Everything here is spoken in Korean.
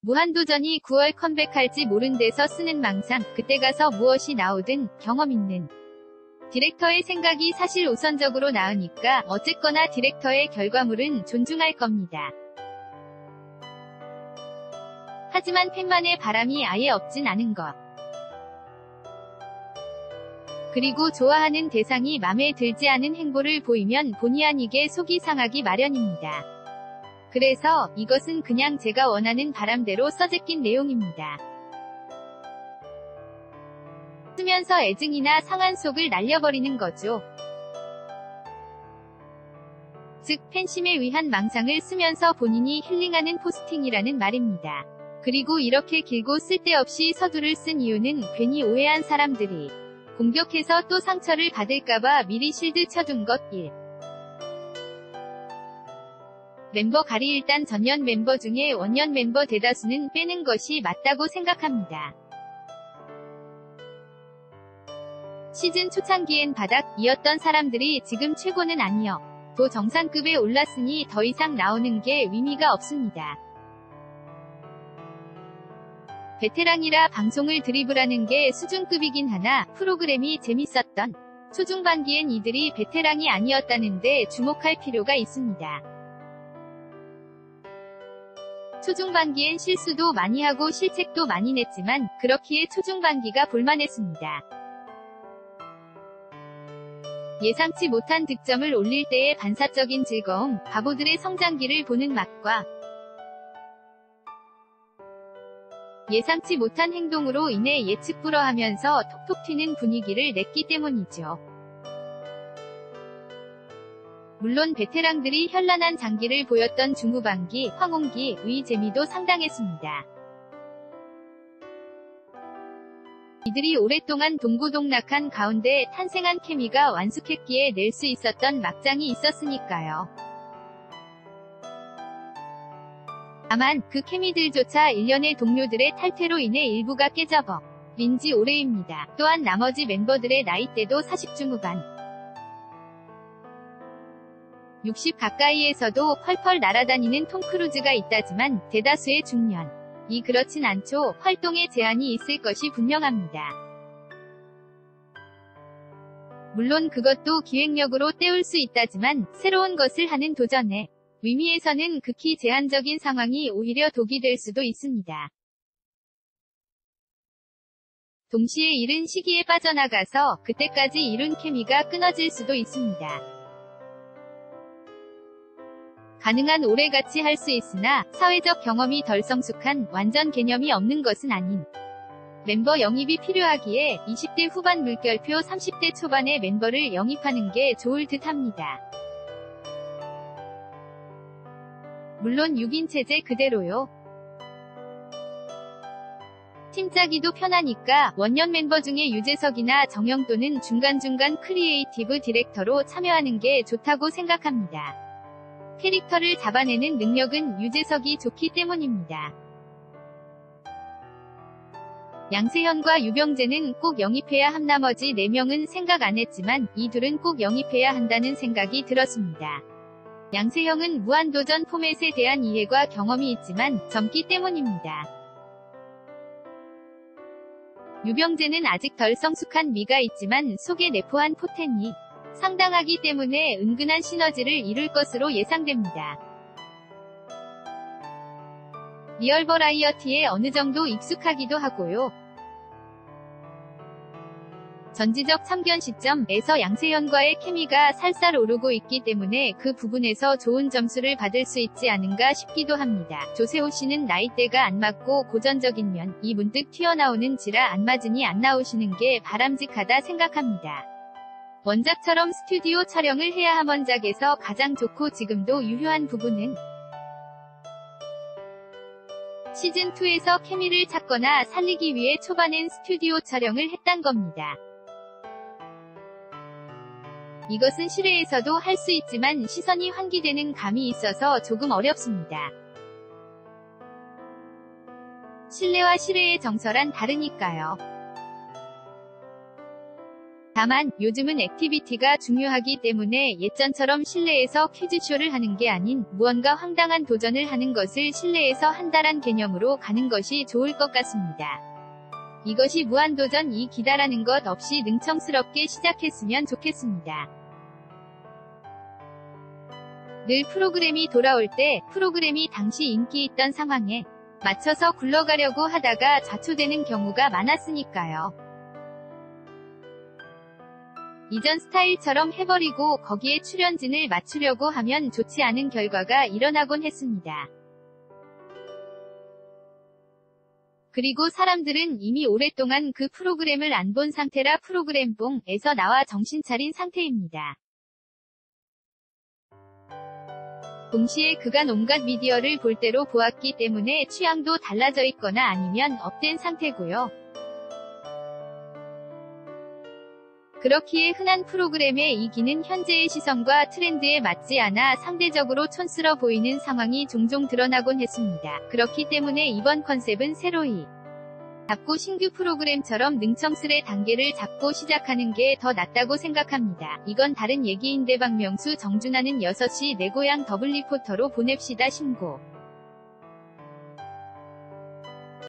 무한도전이 9월 컴백할지 모른 데서 쓰는 망상, 그때 가서 무엇이 나오든 경험 있는 디렉터의 생각이 사실 우선적으로 나으니까 어쨌거나 디렉터의 결과물은 존중할 겁니다. 하지만 팬만의 바람이 아예 없진 않은 것. 그리고 좋아하는 대상이 맘에 들지 않은 행보를 보이면 본의 아니게 속이 상하기 마련입니다. 그래서 이것은 그냥 제가 원하는 바람대로 써제낀 내용입니다. 쓰면서 애증이나 상한 속을 날려버리는 거죠. 즉 팬심에 위한 망상을 쓰면서 본인이 힐링하는 포스팅이라는 말입니다. 그리고 이렇게 길고 쓸데없이 서두를 쓴 이유는 괜히 오해한 사람들이 공격해서 또 상처를 받을까봐 미리 실드 쳐둔 것. 1. 멤버 가리. 일단 전년 멤버 중에 원년 멤버 대다수는 빼는 것이 맞다고 생각합니다. 시즌 초창기엔 바닥이었던 사람들이 지금 최고는 아니요. 도 정상급에 올랐으니 더 이상 나오는 게 의미가 없습니다. 베테랑이라 방송을 드리블하는 게 수준급이긴 하나 프로그램이 재밌었던 초중반기엔 이들이 베테랑이 아니었다는데 주목할 필요가 있습니다. 초중반기엔 실수도 많이 하고 실책도 많이 냈지만 그렇기에 초중반기가 볼만했습니다. 예상치 못한 득점을 올릴 때의 반사적인 즐거움, 바보들의 성장기를 보는 맛과 예상치 못한 행동으로 인해 예측 불허하면서 톡톡 튀는 분위기를 냈기 때문이죠. 물론 베테랑들이 현란한 장기를 보였던 중후반기, 황홍기의 재미도 상당했습니다. 이들이 오랫동안 동고동락한 가운데 탄생한 케미가 완숙했기에 낼 수 있었던 막장이 있었으니까요. 다만 그 케미들조차 일련의 동료들의 탈퇴로 인해 일부가 깨져버린 지 오래입니다. 또한 나머지 멤버들의 나이대도 40 중후반 60 가까이에서도 펄펄 날아다니는 톰 크루즈가 있다지만 대다수의 중년이 그렇진 않죠. 활동에 제한이 있을 것이 분명합니다. 물론 그것도 기획력으로 때울 수 있다지만 새로운 것을 하는 도전에 의미에서는 극히 제한적인 상황이 오히려 독이 될 수도 있습니다. 동시에 이른 시기에 빠져나가서 그때까지 이룬 케미가 끊어질 수도 있습니다. 가능한 오래 같이 할 수 있으나 사회적 경험이 덜 성숙한 완전 개념이 없는 것은 아닌 멤버 영입이 필요하기에 20대 후반 물결표 30대 초반의 멤버를 영입하는 게 좋을 듯 합니다. 물론 6인 체제 그대로요. 팀 짜기도 편하니까 원년 멤버 중에 유재석이나 정영도는 중간중간 크리에이티브 디렉터로 참여하는 게 좋다고 생각합니다. 캐릭터를 잡아내는 능력은 유재석이 좋기 때문입니다. 양세현과 유병재는 꼭 영입해야 함. 나머지 4명은 생각 안 했지만 이 둘은 꼭 영입해야 한다는 생각이 들었습니다. 양세형은 무한도전 포맷에 대한 이해과 경험이 있지만 젊기 때문입니다. 유병재는 아직 덜 성숙한 미가 있지만 속에 내포한 포텐이 상당하기 때문에 은근한 시너지를 이룰 것으로 예상됩니다. 리얼 버라이어티에 어느 정도 익숙하기도 하고요. 전지적 참견 시점에서 양세현과의 케미가 살살 오르고 있기 때문에 그 부분에서 좋은 점수를 받을 수 있지 않은가 싶기도 합니다. 조세호 씨는 나이대가 안 맞고 고전적인 면이 문득 튀어나오는지라 안 맞으니 안 나오시는 게 바람직하다 생각합니다. 원작처럼 스튜디오 촬영을 해야 함. 원작에서 가장 좋고 지금도 유효한 부분은 시즌2에서 케미를 찾거나 살리기 위해 초반엔 스튜디오 촬영을 했단 겁니다. 이것은 실외에서도 할 수 있지만 시선이 환기되는 감이 있어서 조금 어렵습니다. 실내와 실외의 정서란 다르니까요. 다만 요즘은 액티비티가 중요하기 때문에 예전처럼 실내에서 퀴즈쇼를 하는 게 아닌 무언가 황당한 도전을 하는 것을 실내에서 한다란 개념으로 가는 것이 좋을 것 같습니다. 이것이 무한도전 이 기다라는 것 없이 능청스럽게 시작했으면 좋겠습니다. 늘 프로그램이 돌아올 때 프로그램이 당시 인기 있던 상황에 맞춰서 굴러가려고 하다가 좌초되는 경우가 많았으니까요. 이전 스타일처럼 해버리고 거기에 출연진을 맞추려고 하면 좋지 않은 결과가 일어나곤 했습니다. 그리고 사람들은 이미 오랫동안 그 프로그램을 안 본 상태라 프로그램뽕에서 나와 정신 차린 상태입니다. 동시에 그간 온갖 미디어를 볼 대로 보았기 때문에 취향도 달라져 있거나 아니면 업된 상태고요. 그렇기에 흔한 프로그램의 이기는 현재의 시선과 트렌드에 맞지 않아 상대적으로 촌스러 보이는 상황이 종종 드러나곤 했습니다. 그렇기 때문에 이번 컨셉은 새로이 잡고 신규 프로그램처럼 능청스레 단계를 잡고 시작하는 게 더 낫다고 생각합니다. 이건 다른 얘기인데 박명수 정준하는 6시 내 고향 더블리포터로 보냅시다 신고.